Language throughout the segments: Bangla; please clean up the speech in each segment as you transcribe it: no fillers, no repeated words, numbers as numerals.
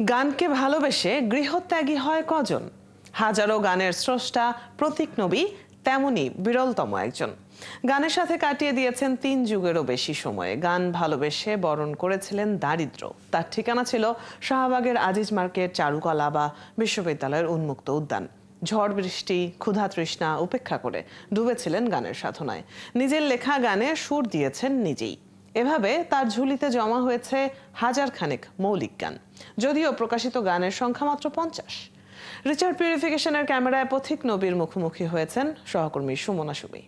গানকে ভালোবেসে গৃহত্যাগী হয় কজন? হাজারো গানের স্রষ্টা প্রতীক নবী তেমনি বিরলতম একজন। গানের সাথে কাটিয়ে দিয়েছেন 3 যুগেরও বেশি সময়। গান ভালোবেসে বরণ করেছিলেন দারিদ্র্য। তার ঠিকানা ছিল শাহবাগের আজিজ মার্কেট, চারুকলা বা বিশ্ববিদ্যালয়ের উন্মুক্ত উদ্যান। ঝড় বৃষ্টি, ক্ষুধা তৃষ্ণা উপেক্ষা করে ডুবেছিলেন গানের সাধনায়। নিজের লেখা গানে সুর দিয়েছেন নিজেই। এভাবে তার ঝুলিতে জমা হয়েছে হাজার খানেক মৌলিক গান, যদিও প্রকাশিত গানের সংখ্যা মাত্র 50। রিচার্ড পিউরিফিকেশনের ক্যামেরায় পথিক নবীর মুখোমুখি হয়েছেন সহকর্মী সুমনা সুমি।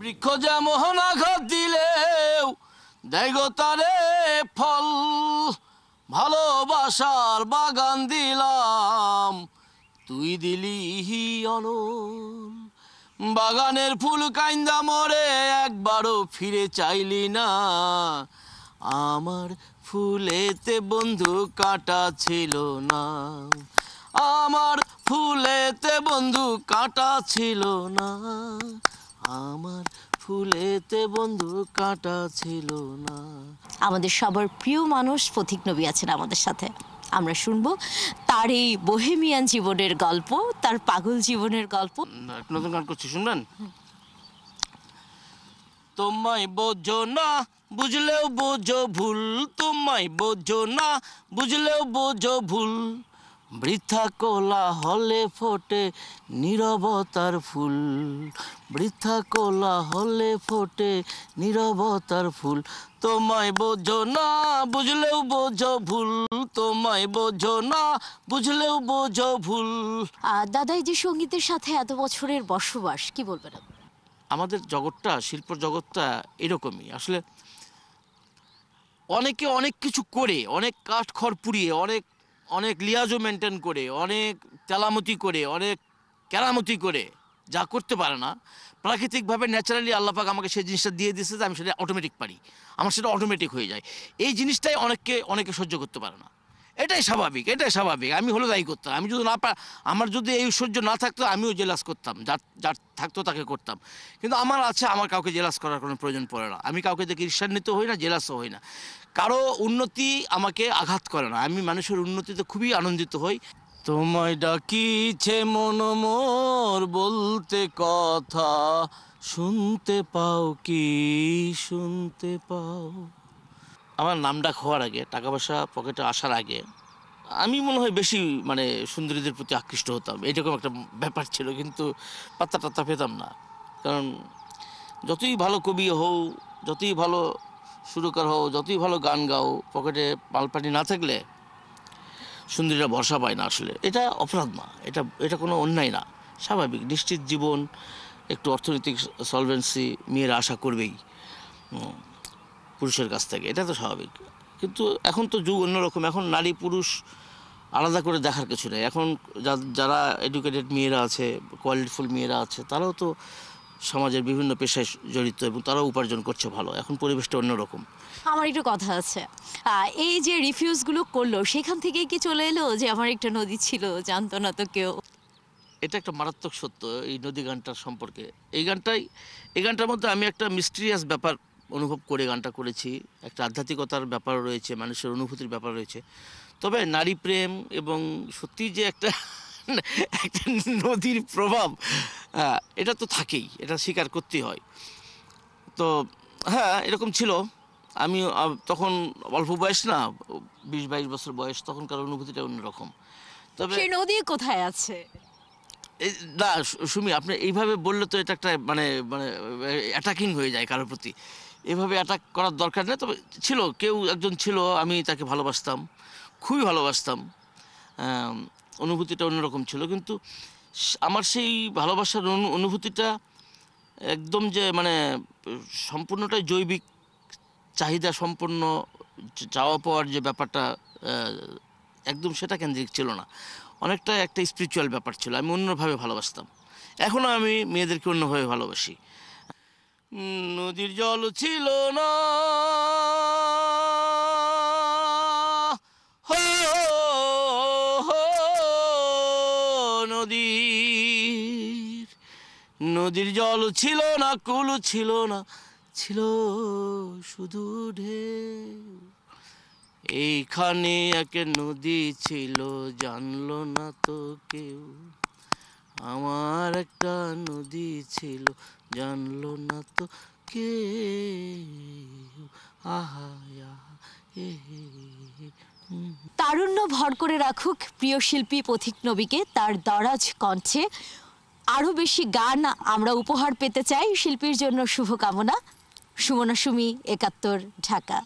বৃক্ষ যেমন আঘাত দিলেও দেয় গো তারে ফল, ভালোবাসার বাগান দিলাম, তুই দিলি অনল। বাগানের ফুল কাইন্দা মরে একবারও ফিরে চাইলি না, আমার ফুলেতে বন্ধু কাঁটা ছিল না, আমার ফুলেতে বন্ধু কাঁটা ছিল না, আমার ফুলেতে বন্ধু কাঁটা ছিল না। আমাদের সবার প্রিয় মানুষ পথিক নবী আছেন আমাদের সাথে। আমরা শুনবো তার এই বোহেমিয়ান জীবনের গল্প, তার পাগল জীবনের গল্প। একটা নতুন গান করছি, শুনবেন? তোমায় বোঝো না বুঝলেও বোঝো ভুল, তোমায় বোঝো না বুঝলেও বোঝো ভুল, বৃথা কোলা হলে ফোটে নীরবতার ফুল, বৃথা কোলা হলে ফোটে নীরবতার ফুল, তোমায় বোঝো না বুঝলেও বোঝো ভুল, তোমায় বোঝো না বুঝলেও বোঝো ভুল। দাদাই যে সঙ্গীতের সাথে এত বছরের বসবাস, কি বলবেন? আমাদের জগৎটা, শিল্প জগৎটা এরকমই আসলে। অনেকে অনেক কিছু করে, অনেক কাঠখড় পুড়িয়ে, অনেক অনেক লিয়াজও মেনটেন করে, অনেক তেলামতি করে, অনেক কেরামতি করে যা করতে পারে না, প্রাকৃতিকভাবে ন্যাচারালি আল্লাহ পাক আমাকে সেই জিনিসটা দিয়ে দিয়েছে যে আমি সেটা অটোমেটিক পারি, আমার সেটা অটোমেটিক হয়ে যায়। এই জিনিসটাই অনেকে সহ্য করতে পারে না। এটাই স্বাভাবিক, এটাই স্বাভাবিক। আমি হলো দায়ী করতাম, আমি যদি আমার যদি এই ঐশ্বর্য না থাকতো আমিও জেলাস করতাম, যার যার থাকতো তাকে করতাম। কিন্তু আমার আছে, আমার কাউকে জেলাস করার কোনো প্রয়োজন পড়ে না। আমি কাউকে দেখে ঈর্ষান্বিত হই না, জেলাসও হই না। কারো উন্নতি আমাকে আঘাত করে না, আমি মানুষের উন্নতিতে খুবই আনন্দিত হই। তোমায় ডাকিছে মন মোর বলতে কথা, শুনতে পাও কি শুনতে পাও। আমার নাম ডাক হওয়ার আগে, টাকা পয়সা পকেটে আসার আগে আমি মনে হয় বেশি সুন্দরীদের প্রতি আকৃষ্ট হতাম, এরকম একটা ব্যাপার ছিল। কিন্তু পাত্তা টাত্তা পেতাম না, কারণ যতই ভালো কবি হও, যতই ভালো সুরকার হও, যতই ভালো গান গাও, পকেটে মালপানি না থাকলে সুন্দরীরা ভরসা পায় না। আসলে এটা অপরাধ না, এটা এটা কোনো অন্যায় না, স্বাভাবিক। নিশ্চিত জীবন, একটু অর্থনৈতিক সলভেন্সি মেয়েরা আশা করবেই পুরুষের কাছ থেকে, এটা তো স্বাভাবিক। কিন্তু এখন তো যুগ অন্যরকম, এখন নারী পুরুষ আলাদা করে দেখার কিছু নেই। এখন যারা এডুকেটেড মেয়েরা আছে, কোয়ালিটিফুল মেয়েরা আছে, তারাও তো সমাজের বিভিন্ন পেশায় জড়িত এবং তারাও উপার্জন করছে ভালো। এখন পরিবেশটা অন্যরকম। আমার একটু কথা আছে, এই যে রিফিউজগুলো করলো সেখান থেকেই কি চলে এলো যে আমার একটা নদী ছিল, জানতো না তো কেউ? এটা একটা মারাত্মক সত্য এই নদী গানটার সম্পর্কে। এই গানটার মধ্যে আমি একটা মিস্টিরিয়াস ব্যাপার অনুভব করে গানটা করেছি। একটা আধ্যাত্মিকতার ব্যাপার রয়েছে, মানুষের অনুভূতির ব্যাপার রয়েছে। তবে নারী প্রেম এবং সত্যি যে একটা একটা নদীর প্রভাব, এটা তো থাকেই, এটা স্বীকার করতেই হয়। তো হ্যাঁ, এরকম ছিল। আমি তখন অল্প বয়স না, 20-22 বছর বয়স, তখনকার অনুভূতিটা অন্যরকম। তবে সেই নদী কোথায় আছে? এই না সুমি, আপনি এইভাবে বললে তো এটা একটা মানে মানে অ্যাটাকিং হয়ে যায় কারোর প্রতি। এভাবে অ্যাটাক করার দরকার নেই। তবে ছিল, কেউ একজন ছিল, আমি তাকে ভালোবাসতাম, খুবই ভালোবাসতাম। অনুভূতিটা অন্যরকম ছিল। কিন্তু আমার সেই ভালোবাসার অনুভূতিটা একদম যে মানে সম্পূর্ণটাই জৈবিক চাহিদা সম্পন্ন চাওয়া পাওয়ার যে ব্যাপারটা, একদম সেটা কেন্দ্রিক ছিল না। অনেকটা একটা স্পিরিচুয়াল ব্যাপার ছিল। আমি অন্যভাবে ভালোবাসতাম, এখনও আমি মেয়েদেরকে অন্যভাবে ভালোবাসি। নদীর জল ছিল না, হো নদীর নদীর জল ছিল না, কুল ছিল না, ছিল শুধু ঢেউ। এইখানে এক নদী ছিল, জানলো না তো কেউ। আমার একটা নদী ছিল, জানলো না তো কেউ। আহা আহা, হে হে হে, হুম। তারুণ্য ভর করে রাখুক প্রিয় শিল্পী পথিক নবীকে তার দরাজ কণ্ঠে। আরও বেশি গান আমরা উপহার পেতে চাই। শিল্পীর জন্য শুভকামনা। সুমনা সুমি, ৭১, ঢাকা।